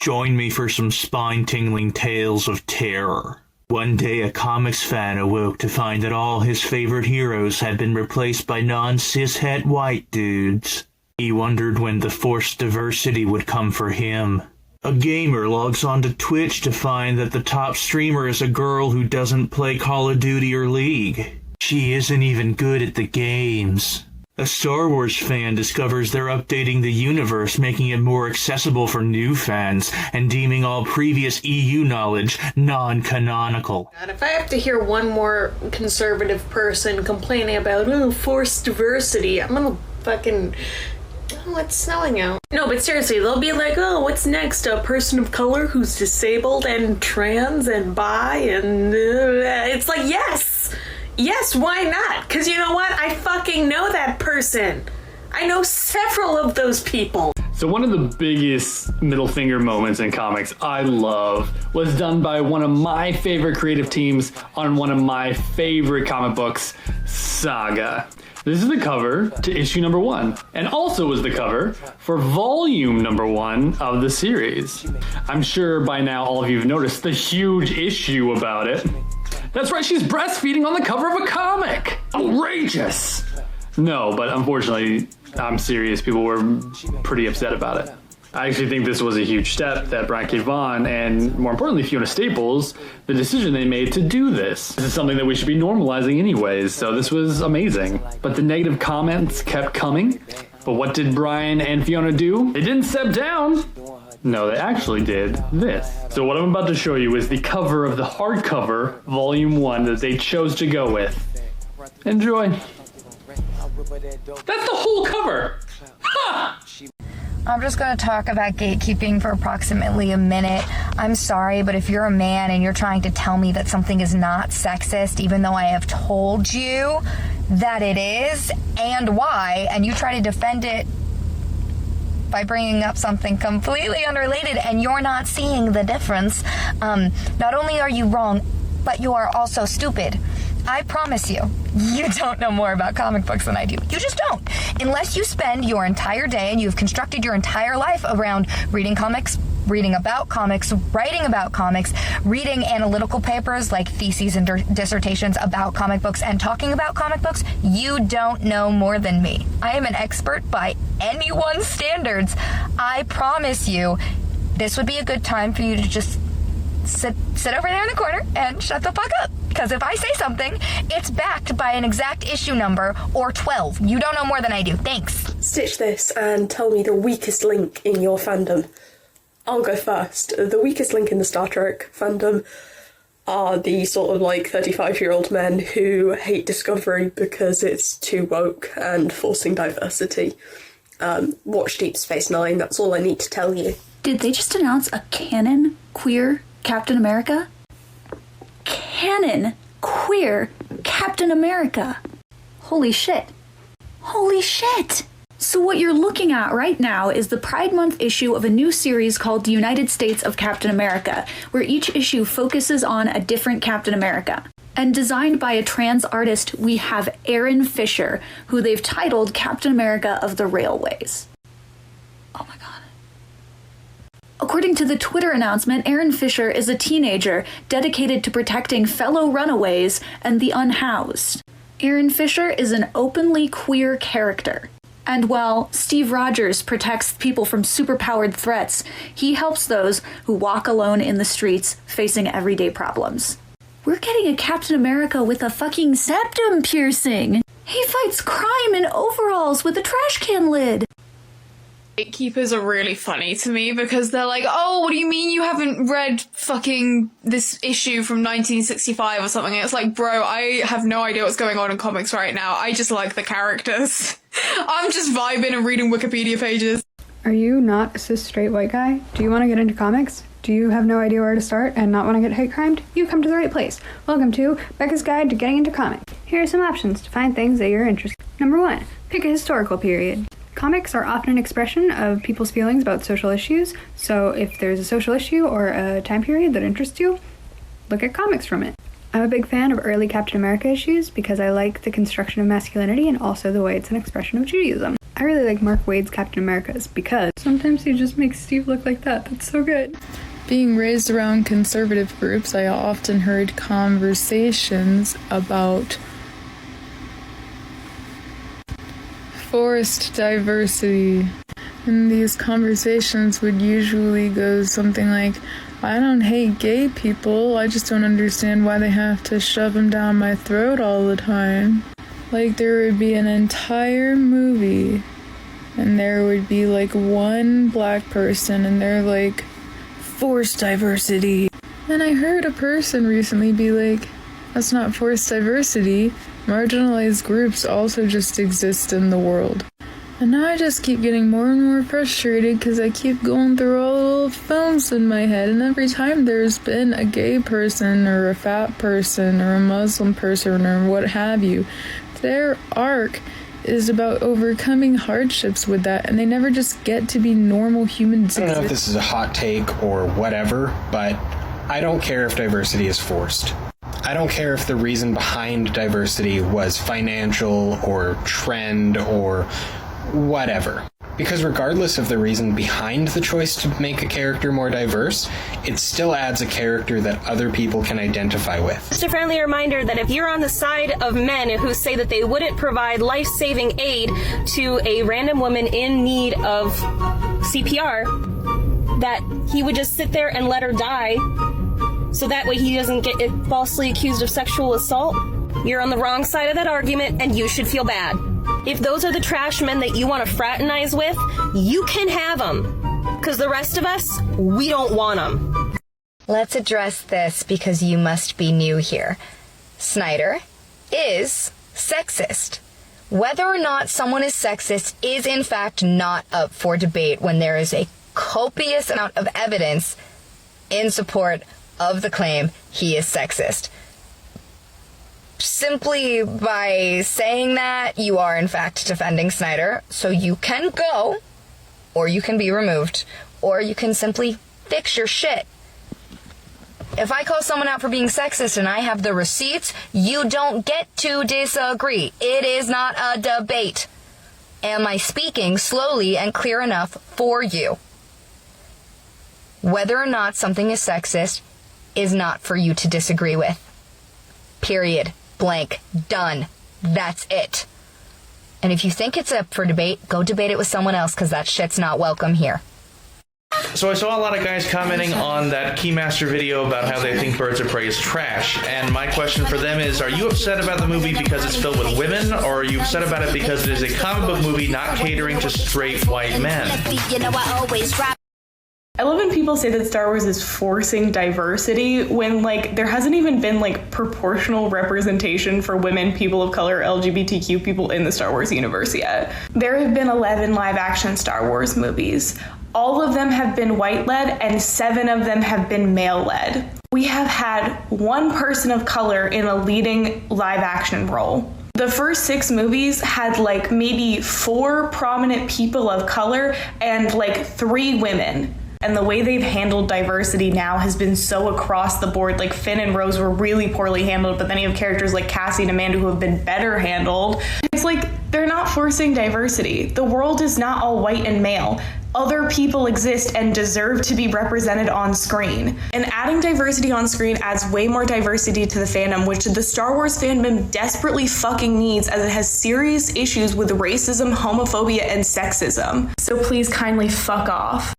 Join me for some spine-tingling tales of terror. One day a comics fan awoke to find that all his favorite heroes had been replaced by non-cishet white dudes. He wondered when the forced diversity would come for him. A gamer logs onto Twitch to find that the top streamer is a girl who doesn't play Call of Duty or League. She isn't even good at the games. A Star Wars fan discovers they're updating the universe, making it more accessible for new fans, and deeming all previous EU knowledge non-canonical. And if I have to hear one more conservative person complaining about, forced diversity, I'm gonna fucking... Oh, it's snowing out. No, but seriously, they'll be like, oh, what's next? A person of color who's disabled and trans and bi and... It's like, yes! Yes, why not? Because you know what? I fucking know that person. I know several of those people. So one of the biggest middle finger moments in comics I love was done by one of my favorite creative teams on one of my favorite comic books, Saga. This is the cover to issue number 1, and also was the cover for volume number 1 of the series. I'm sure by now all of you have noticed the huge issue about it. That's right, she's breastfeeding on the cover of a comic! Outrageous! No, but unfortunately, I'm serious, people were pretty upset about it. I actually think this was a huge step that Brian K. Vaughan and, more importantly, Fiona Staples, the decision they made to do this. This is something that we should be normalizing anyways, so this was amazing. But the negative comments kept coming. But what did Brian and Fiona do? They didn't step down. No, they actually did this. So what I'm about to show you is the cover of the hardcover, volume 1, that they chose to go with. Enjoy. That's the whole cover! Ha! I'm just going to talk about gatekeeping for approximately a minute. I'm sorry, but if you're a man and you're trying to tell me that something is not sexist, even though I have told you that it is, and why, and you try to defend it by bringing up something completely unrelated and you're not seeing the difference, not only are you wrong, but you are also stupid. I promise you, you don't know more about comic books than I do. You just don't. Unless you spend your entire day and you've constructed your entire life around reading comics, reading about comics, writing about comics, reading analytical papers like theses and dissertations about comic books, and talking about comic books, you don't know more than me. I am an expert by anyone's standards. I promise you, this would be a good time for you to just sit over there in the corner and shut the fuck up. Because if I say something, it's backed by an exact issue number or 12. You don't know more than I do. Thanks. Stitch this and tell me the weakest link in your fandom. I'll go first. The weakest link in the Star Trek fandom are the sort of like 35-year-old men who hate Discovery because it's too woke and forcing diversity. Watch Deep Space Nine, that's all I need to tell you. Did they just announce a canon queer Captain America? Canon queer Captain America. Holy shit. Holy shit! So what you're looking at right now is the Pride Month issue of a new series called The United States of Captain America, where each issue focuses on a different Captain America. And designed by a trans artist, we have Aaron Fisher, who they've titled Captain America of the Railways. Oh my god. According to the Twitter announcement, Aaron Fisher is a teenager dedicated to protecting fellow runaways and the unhoused. Aaron Fisher is an openly queer character. And while Steve Rogers protects people from superpowered threats, he helps those who walk alone in the streets facing everyday problems. We're getting a Captain America with a fucking septum piercing! He fights crime in overalls with a trash can lid! Gatekeepers are really funny to me because they're like, oh, what do you mean you haven't read fucking this issue from 1965 or something? And it's like, bro, I have no idea what's going on in comics right now. I just like the characters. I'm just vibing and reading Wikipedia pages. Are you not a cis straight white guy? Do you want to get into comics? Do you have no idea where to start and not want to get hate crimed? You come to the right place. Welcome to Becca's Guide to Getting into Comics. Here are some options to find things that you're interested in. Number 1, pick a historical period. Comics are often an expression of people's feelings about social issues, so if there's a social issue or a time period that interests you, look at comics from it. I'm a big fan of early Captain America issues because I like the construction of masculinity and also the way it's an expression of Judaism. I really like Mark Waid's Captain America's because sometimes he just makes Steve look like that. That's so good. Being raised around conservative groups, I often heard conversations about forced diversity. And these conversations would usually go something like, I don't hate gay people, I just don't understand why they have to shove them down my throat all the time. Like, there would be an entire movie, and there would be, like, one black person, and they're like, forced diversity. And I heard a person recently be like, that's not forced diversity. Marginalized groups also just exist in the world. And now I just keep getting more and more frustrated because I keep going through all the little films in my head, and every time there's been a gay person or a fat person or a Muslim person or what have you, their arc is about overcoming hardships with that, and they never just get to be normal humans. I don't know if this is a hot take or whatever, but I don't care if diversity is forced. I don't care if the reason behind diversity was financial or trend or whatever. Because regardless of the reason behind the choice to make a character more diverse, it still adds a character that other people can identify with. Just a friendly reminder that if you're on the side of men who say that they wouldn't provide life-saving aid to a random woman in need of CPR, that he would just sit there and let her die so that way he doesn't get falsely accused of sexual assault, you're on the wrong side of that argument and you should feel bad. If those are the trash men that you want to fraternize with, you can have them. Because the rest of us, we don't want them. Let's address this because you must be new here. Snyder is sexist. Whether or not someone is sexist is in fact not up for debate when there is a copious amount of evidence in support of the claim he is sexist. Simply by saying that, you are in fact defending Snyder, so you can go, or you can be removed, or you can simply fix your shit. If I call someone out for being sexist and I have the receipts, you don't get to disagree. It is not a debate. Am I speaking slowly and clear enough for you? Whether or not something is sexist is not for you to disagree with. Period. Blank. Done. That's it. And if you think it's up for debate, go debate it with someone else, because that shit's not welcome here. So I saw a lot of guys commenting on that Keymaster video about how they think Birds of Prey is trash, and my question for them is, are you upset about the movie because it's filled with women, or are you upset about it because it is a comic book movie not catering to straight white men? I love when people say that Star Wars is forcing diversity when, like, there hasn't even been, like, proportional representation for women, people of color, LGBTQ people in the Star Wars universe yet. There have been 11 live-action Star Wars movies. All of them have been white-led, and 7 of them have been male-led. We have had one person of color in a leading live-action role. The first 6 movies had, like, maybe 4 prominent people of color and, like, 3 women. And the way they've handled diversity now has been so across the board. Like, Finn and Rose were really poorly handled, but then you have characters like Cassie and Amanda who have been better handled. It's like, they're not forcing diversity. The world is not all white and male. Other people exist and deserve to be represented on screen. And adding diversity on screen adds way more diversity to the fandom, which the Star Wars fandom desperately fucking needs, as it has serious issues with racism, homophobia, and sexism. So please kindly fuck off.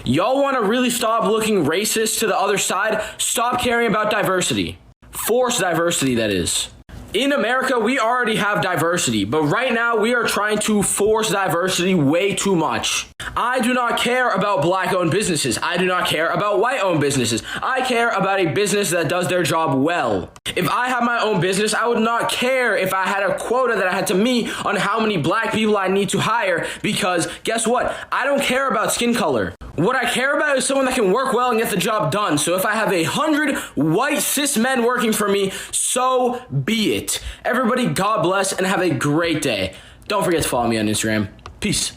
Y'all want to really stop looking racist to the other side? Stop caring about diversity. Forced diversity, that is. In America, we already have diversity, but right now we are trying to force diversity way too much. I do not care about black-owned businesses. I do not care about white-owned businesses. I care about a business that does their job well. If I had my own business, I would not care if I had a quota that I had to meet on how many black people I need to hire, because guess what? I don't care about skin color. What I care about is someone that can work well and get the job done. So if I have 100 white cis men working for me, so be it. Everybody, God bless and have a great day. Don't forget to follow me on Instagram. Peace.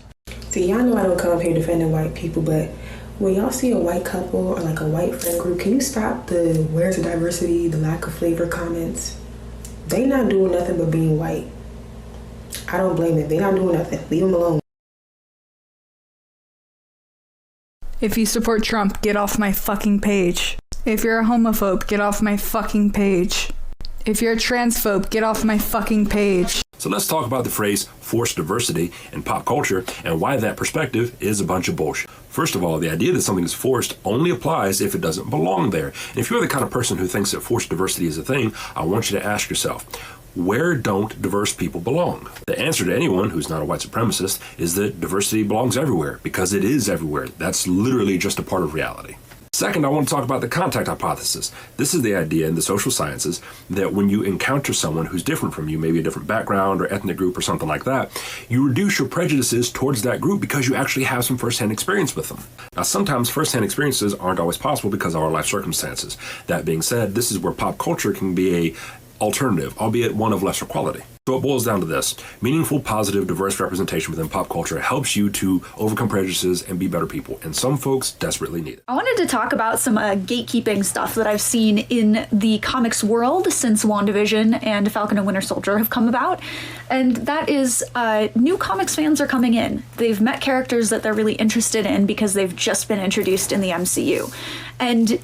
See, y'all know I don't come up here defending white people, but when y'all see a white couple or like a white friend group, can you stop the where's the diversity, the lack of flavor comments? They not doing nothing but being white. I don't blame them. They not doing nothing. Leave them alone. If you support Trump, get off my fucking page. If you're a homophobe, get off my fucking page. If you're a transphobe, get off my fucking page. So let's talk about the phrase forced diversity in pop culture and why that perspective is a bunch of bullshit. First of all, the idea that something is forced only applies if it doesn't belong there. And if you're the kind of person who thinks that forced diversity is a thing, I want you to ask yourself, where don't diverse people belong? The answer to anyone who's not a white supremacist is that diversity belongs everywhere, because it is everywhere. That's literally just a part of reality. Second, I want to talk about the contact hypothesis. This is the idea in the social sciences that when you encounter someone who's different from you, maybe a different background or ethnic group or something like that, you reduce your prejudices towards that group because you actually have some firsthand experience with them. Now, sometimes firsthand experiences aren't always possible because of our life circumstances. That being said, this is where pop culture can be a alternative, albeit one of lesser quality. So it boils down to this. Meaningful, positive, diverse representation within pop culture helps you to overcome prejudices and be better people. And some folks desperately need it. I wanted to talk about some gatekeeping stuff that I've seen in the comics world since WandaVision and Falcon and Winter Soldier have come about. And that is new comics fans are coming in. They've met characters that they're really interested in because they've just been introduced in the MCU. And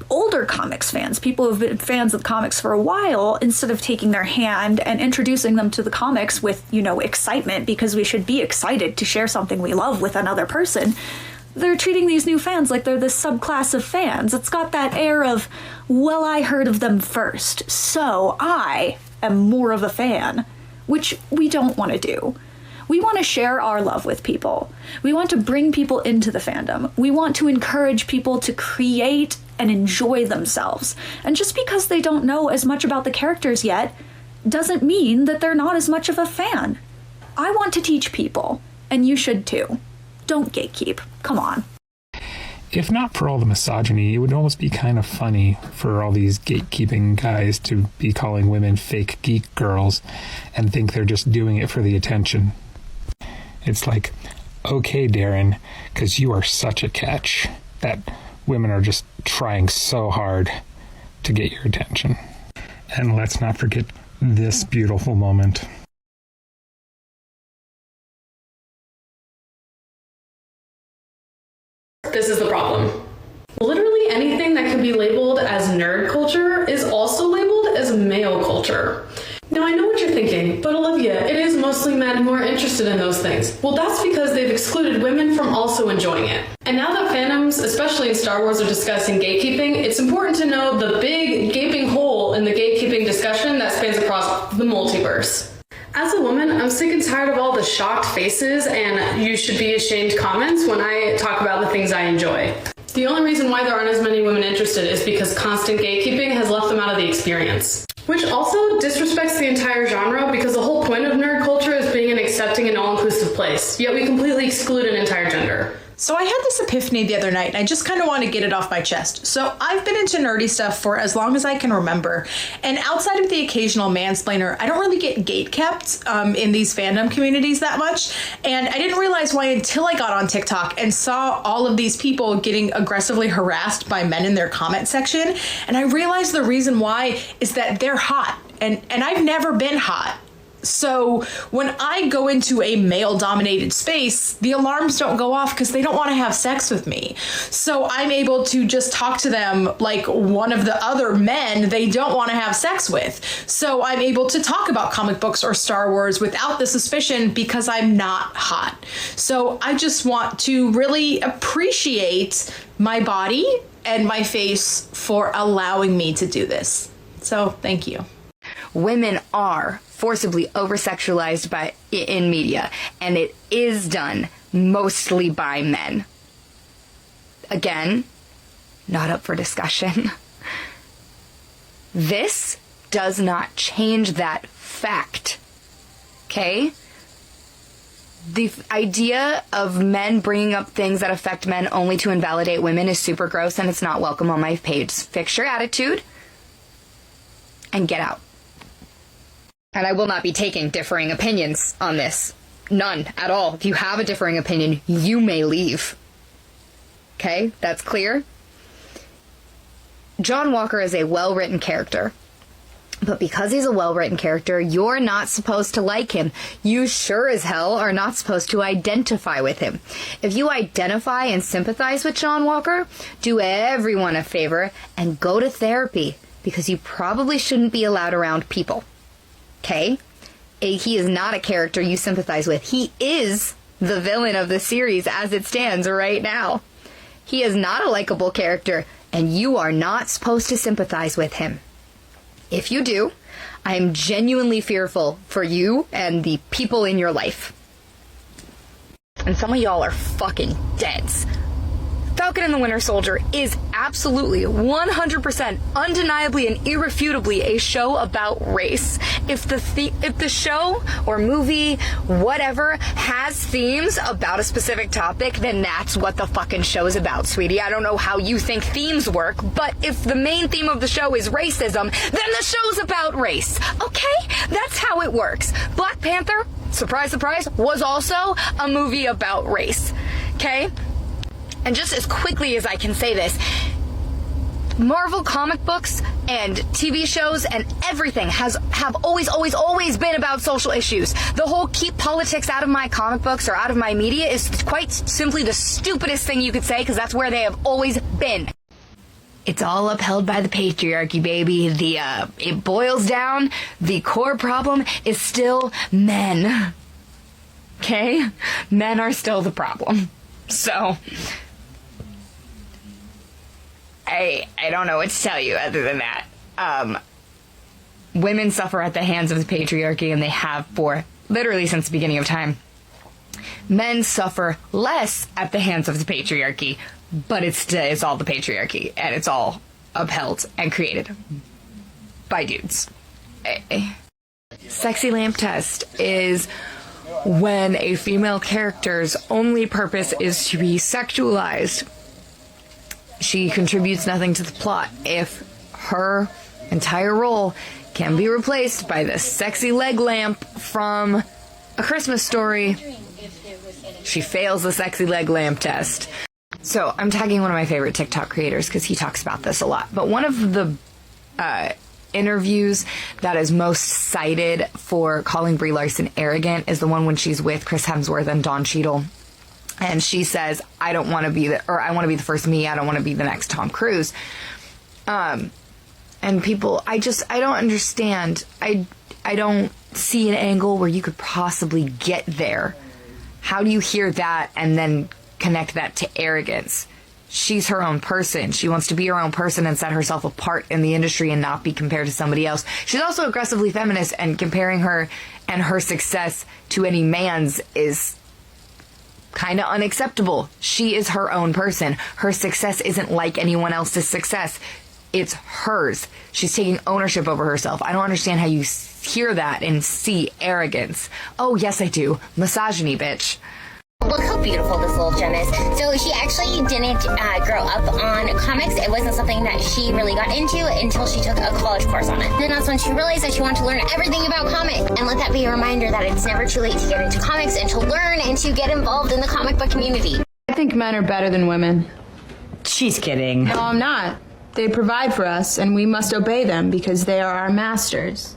older comics fans, people who've been fans of comics for a while, instead of taking their hand and introducing them to the comics with, excitement, because we should be excited to share something we love with another person, they're treating these new fans like they're this subclass of fans. It's got that air of, well, I heard of them first, so I am more of a fan, which we don't want to do. We want to share our love with people. We want to bring people into the fandom. We want to encourage people to create and enjoy themselves. And just because they don't know as much about the characters yet doesn't mean that they're not as much of a fan. I want to teach people, and you should too. Don't gatekeep. Come on. If not for all the misogyny, it would almost be kind of funny for all these gatekeeping guys to be calling women fake geek girls and think they're just doing it for the attention. It's like, okay, Darren, because you are such a catch that women are just trying so hard to get your attention. And let's not forget this beautiful moment. This is the problem. Literally anything that can be labeled as nerd culture is also labeled as male culture. Now, I know what you're thinking, but Olivia, it is mostly men who are interested in those things. Well, that's because they've excluded women from also enjoying it. And now that fandoms, especially in Star Wars, are discussing gatekeeping, it's important to know the big gaping hole in the gatekeeping discussion that spans across the multiverse. As a woman, I'm sick and tired of all the shocked faces and you should be ashamed comments when I talk about the things I enjoy. The only reason why there aren't as many women interested is because constant gatekeeping has left them out of the experience. Which also disrespects the entire genre because the whole point of nerd culture is being an accepting and all-inclusive place, yet we completely exclude an entire gender. So I had this epiphany the other night, and I just kind of want to get it off my chest. So I've been into nerdy stuff for as long as I can remember, and outside of the occasional mansplainer, I don't really get gatekept in these fandom communities that much, and I didn't realize why until I got on TikTok and saw all of these people getting aggressively harassed by men in their comment section, and I realized the reason why is that they're hot, and I've never been hot. So when I go into a male-dominated space, the alarms don't go off because they don't want to have sex with me. So I'm able to just talk to them like one of the other men they don't want to have sex with. So I'm able to talk about comic books or Star Wars without the suspicion because I'm not hot. So I just want to really appreciate my body and my face for allowing me to do this. So thank you. Women are forcibly over-sexualized in media, and it is done mostly by men. Again, not up for discussion. This does not change that fact, okay? The idea of men bringing up things that affect men only to invalidate women is super gross, and it's not welcome on my page. Fix your attitude and get out. And I will not be taking differing opinions on this. None at all. If you have a differing opinion, you may leave. Okay? That's clear? John Walker is a well-written character. But because he's a well-written character, you're not supposed to like him. You sure as hell are not supposed to identify with him. If you identify and sympathize with John Walker, do everyone a favor and go to therapy, because you probably shouldn't be allowed around people. Okay? He is not a character you sympathize with. He is the villain of the series as it stands right now. He is not a likable character, and you are not supposed to sympathize with him. If you do, I am genuinely fearful for you and the people in your life. And some of y'all are fucking deads. Falcon and the Winter Soldier is absolutely, 100%, undeniably and irrefutably a show about race. If the show or movie, whatever, has themes about a specific topic, then that's what the fucking show is about, sweetie. I don't know how you think themes work, but if the main theme of the show is racism, then the show's about race. Okay? That's how it works. Black Panther, surprise, surprise, was also a movie about race. Okay? And just as quickly as I can say this, Marvel comic books and TV shows and everything have always been about social issues. The whole keep politics out of my comic books or out of my media is quite simply the stupidest thing you could say, because that's where they have always been. It's all upheld by the patriarchy, baby. It boils down, the core problem is still men. Okay? Men are still the problem. So I don't know what to tell you other than that. Women suffer at the hands of the patriarchy, and they have for literally since the beginning of time. Men suffer less at the hands of the patriarchy, but it's all the patriarchy, and it's all upheld and created by dudes. Sexy lamp test is when a female character's only purpose is to be sexualized. She contributes nothing to the plot. If her entire role can be replaced by the sexy leg lamp from A Christmas Story, she fails the sexy leg lamp test. So I'm tagging one of my favorite TikTok creators because he talks about this a lot. But one of the interviews that is most cited for calling Brie Larson arrogant is the one when she's with Chris Hemsworth and Don Cheadle. And she says, I want to be the first me. I don't want to be the next Tom Cruise. And people, I don't understand. I don't see an angle where you could possibly get there. How do you hear that and then connect that to arrogance? She's her own person. She wants to be her own person and set herself apart in the industry and not be compared to somebody else. She's also aggressively feminist, and comparing her and her success to any man's is kind of unacceptable. She is her own person. Her success isn't like anyone else's success. It's hers. She's taking ownership over herself. I don't understand how you hear that and see arrogance. Oh, yes, I do. Misogyny, bitch. Look how beautiful this little gem is. So she actually didn't grow up on comics. It wasn't something that she really got into until she took a college course on it. Then that's when she realized that she wanted to learn everything about comics. And let that be a reminder that it's never too late to get into comics and to learn and to get involved in the comic book community. I think men are better than women. She's kidding. No, I'm not. They provide for us, and we must obey them because they are our masters.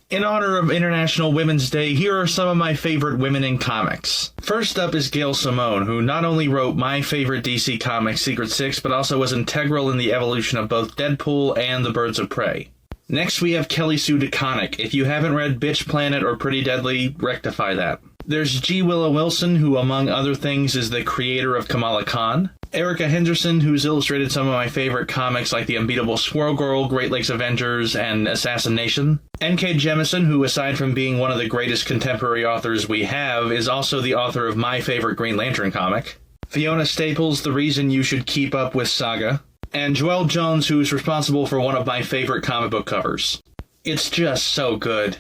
In honor of International Women's Day, here are some of my favorite women in comics. First up is Gail Simone, who not only wrote my favorite DC comic, Secret Six, but also was integral in the evolution of both Deadpool and the Birds of Prey. Next, we have Kelly Sue Deconic. If you haven't read Bitch Planet or Pretty Deadly, rectify that. There's G. Willow Wilson, who, among other things, is the creator of Kamala Khan. Erica Henderson, who's illustrated some of my favorite comics like The Unbeatable Squirrel Girl, Great Lakes Avengers, and Assassination. N.K. Jemisin, who aside from being one of the greatest contemporary authors we have, is also the author of my favorite Green Lantern comic. Fiona Staples, the reason you should keep up with Saga. And Joelle Jones, who is responsible for one of my favorite comic book covers. It's just so good.